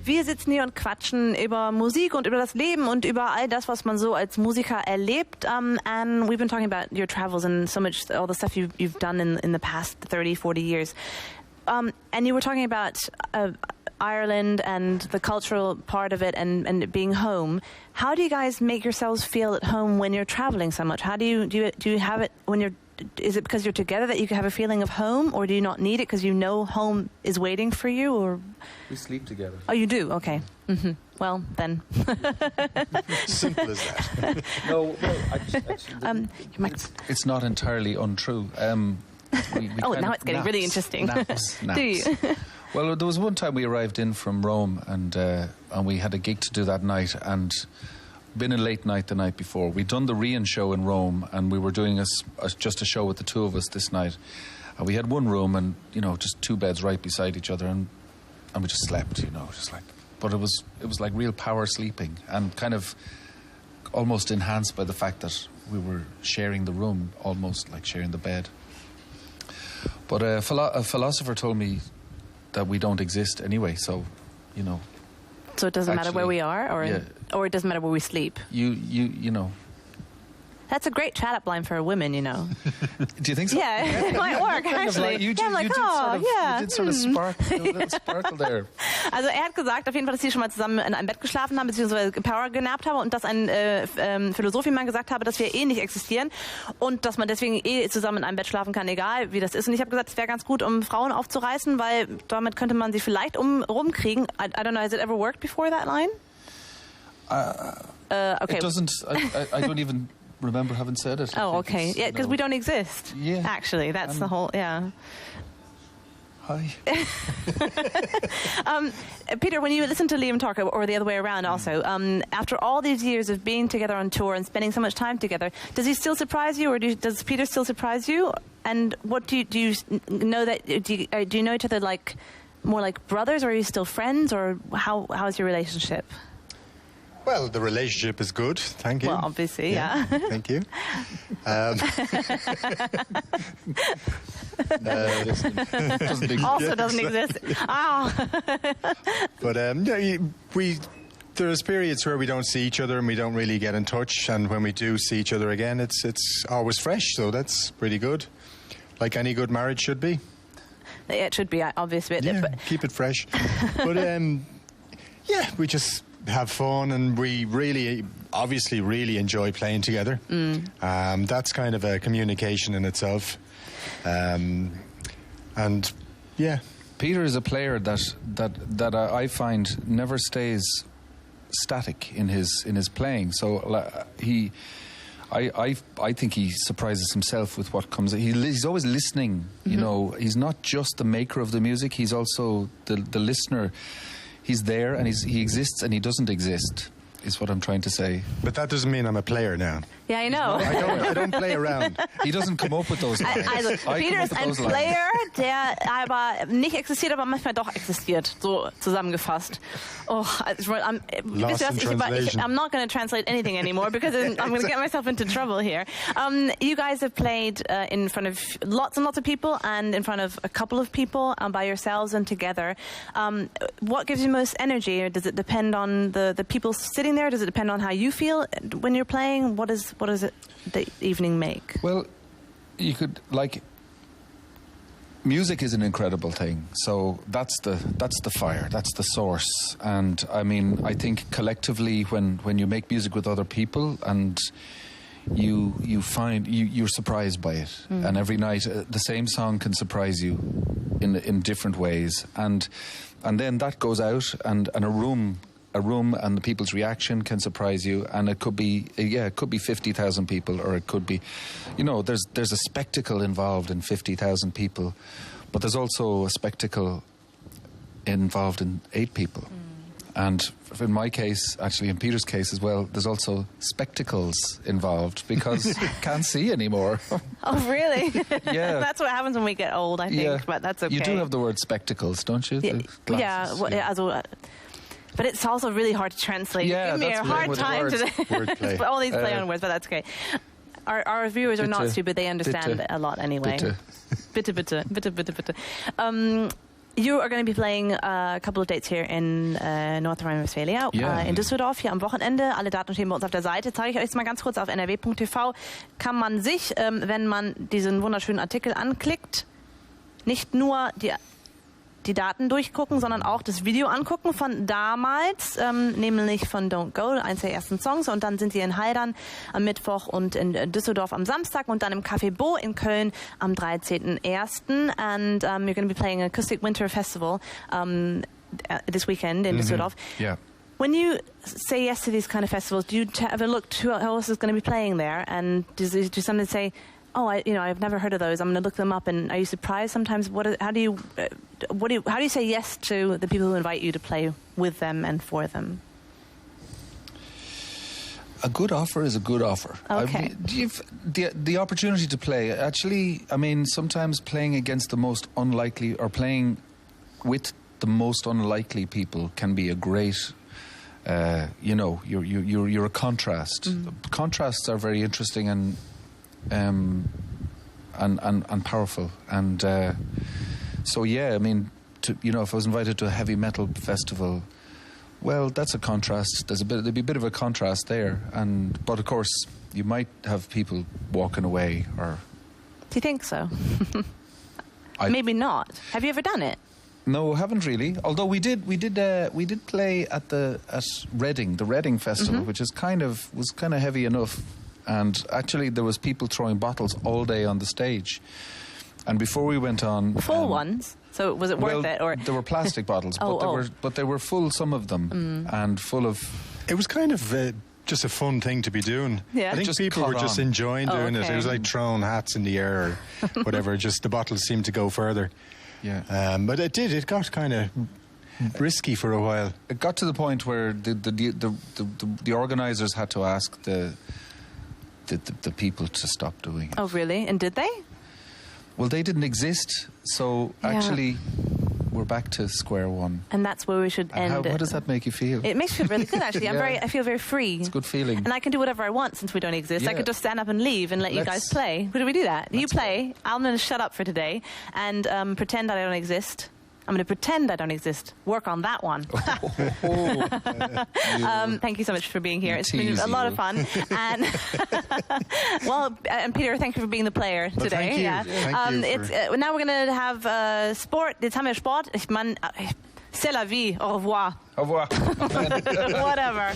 Wir sitzen hier und quatschen über Musik und über das Leben und über all das, was man so als Musiker erlebt. And we've been talking about your travels and so much, all the stuff you've done in the past 30, 40 years. And you were talking about Ireland and the cultural part of it and it being home. How do you guys make yourselves feel at home when you're traveling so much? How do you have it when you're, is it because you're together that you have a feeling of home, or do you not need it because you know home is waiting for you? Or we sleep together. Oh, you do? Okay. Mm-hmm. Well, then. Simple as that. No, actually, it's not entirely untrue. We now it's getting really interesting. Naps. Do you? Well, there was one time we arrived in from Rome and we had a gig to do that night and been a late night the night before. We'd done the Rian show in Rome and we were doing just a show with the two of us this night. And we had one room and, just two beds right beside each other and we just slept, just like... But it was like real power sleeping and kind of almost enhanced by the fact that we were sharing the room, almost like sharing the bed. But a philosopher told me that we don't exist anyway, so, So it doesn't matter where we are, or it doesn't matter where we sleep? You know. That's a great chat-up line for a woman, Do you think so? Yeah, it might work, actually. You did sort of sparkle, a little sparkle there. Also hat gesagt, auf jeden Fall, dass sie schon mal zusammen in einem Bett geschlafen haben, beziehungsweise Power genappt haben und dass ein Philosophiemann gesagt habe, dass wir nicht existieren und dass man deswegen zusammen in einem Bett schlafen kann, egal wie das ist. Und ich habe gesagt, es wäre ganz gut, um Frauen aufzureißen, weil damit könnte man sie vielleicht rumkriegen. I don't know, has it ever worked before, that line? Okay. It doesn't, I don't even... remember having said it. Oh, okay. Yeah, because we don't exist. Yeah. Actually, that's the whole, yeah. Hi. Peter, when you listen to Liam talk, or the other way around also, after all these years of being together on tour and spending so much time together, does he still surprise you, or does Peter still surprise you? And what do you know that, do you know each other like more like brothers, or are you still friends, or how's your relationship? Well, the relationship is good, thank you. Well, obviously, yeah. Thank you. Doesn't exist. But there's periods where we don't see each other and we don't really get in touch, and when we do see each other again, it's always fresh, so that's pretty good. Like any good marriage should be. Yeah, it should be, obviously. Yeah, keep it fresh. But we just have fun, and we obviously really enjoy playing together. That's kind of a communication in itself. And yeah, Peter is a player that I find never stays static in his playing. So I think he surprises himself with what comes. He's always listening. He's not just the maker of the music. He's also the listener. He's there and he exists and he doesn't exist, is what I'm trying to say. But that doesn't mean I'm a player now. Yeah, I know. I don't play around. He doesn't come up with those lines. Also, Peter ist ein Player, der aber nicht existiert, aber manchmal doch existiert. So zusammengefasst. Oh, Lost in translation. I'm not going to translate anything anymore because I'm going to get myself into trouble here. You guys have played in front of lots and lots of people and in front of a couple of people by yourselves and together. What gives you most energy? Or does it depend on the people sitting there? Does it depend on how you feel when you're playing? What does it the evening make? Well, you could music is an incredible thing. So that's the fire, that's the source. And I mean, I think collectively when you make music with other people and you find you're surprised by it. And every night the same song can surprise you in different ways. And then that goes out and a room and the people's reaction can surprise you, and it could be 50,000 people, or it could be, there's a spectacle involved in 50,000 people, but there's also a spectacle involved in 8 people. And in my case, actually in Peter's case as well, there's also spectacles involved because you can't see anymore. Oh, really? Yeah. That's what happens when we get old, I think, but that's okay. You do have the word spectacles, don't you? But it's also really hard to translate. Yeah, Give me a hard time today. All these play on words, but that's okay. Our viewers are not stupid. They understand a lot anyway. Bitte. Bitte. You are going to be playing a couple of dates here in North Rhine-Westphalia, in Düsseldorf, hier am Wochenende. Alle Daten stehen bei uns auf der Seite. Zeige ich euch jetzt mal ganz kurz auf nrw.tv. Kann man sich, wenn man diesen wunderschönen Artikel anklickt, nicht nur die Daten durchgucken, sondern auch das Video angucken von damals, nämlich von Don't Go, eins der ersten Songs. Und dann sind sie in Haldern am Mittwoch und in Düsseldorf am Samstag und dann im Café Beau in Köln am 13.01. And you're going to be playing Acoustic Winter Festival this weekend in Düsseldorf. Yeah. When you say yes to these kind of festivals, do you have a look to who else is going to be playing there? And do somebody say, oh, I've never heard of those, I'm going to look them up? And are you surprised sometimes? How do you say yes to the people who invite you to play with them and for them? A good offer is a good offer. Okay. The opportunity to play, actually, I mean, sometimes playing against the most unlikely or playing with the most unlikely people can be a great, you're a contrast. Contrasts are very interesting and powerful. And so, yeah, I mean, if I was invited to a heavy metal festival, well, that's a contrast. There'd be a bit of a contrast there. But of course, you might have people walking away. Or do you think so? Maybe not. Have you ever done it? No, haven't really. Although we did play at Reading, the Reading Festival, which was kind of heavy enough. And actually, there was people throwing bottles all day on the stage. And before we went on, full ones. So was it worth it? Or there were plastic bottles, but they were full. Some of them, and full of. It was kind of just a fun thing to be doing. Yeah. I think people were just enjoying doing it. It was like throwing hats in the air or whatever. Just the bottles seemed to go further. Yeah. But it did. It got kind of risky for a while. It got to the point where the organisers had to ask the people to stop doing it. Oh, really? And did they? Well, they didn't exist, so actually we're back to square one. And that's where we should end it. How does that make you feel? It makes me feel really good, actually. I feel very free. It's a good feeling. And I can do whatever I want since we don't exist. Yeah. I could just stand up and leave and let you guys play. Would we do that? You play. I'm going to shut up for today and pretend that I don't exist. I'm going to pretend I don't exist. Work on that one. Thank you so much for being here. It's been a lot of fun. And and Peter, thank you for being the player today. Thank you. Yeah. Thank you now we're going to have sport. Jetzt haben wir Sport. C'est la vie. Au revoir. Au revoir. Whatever.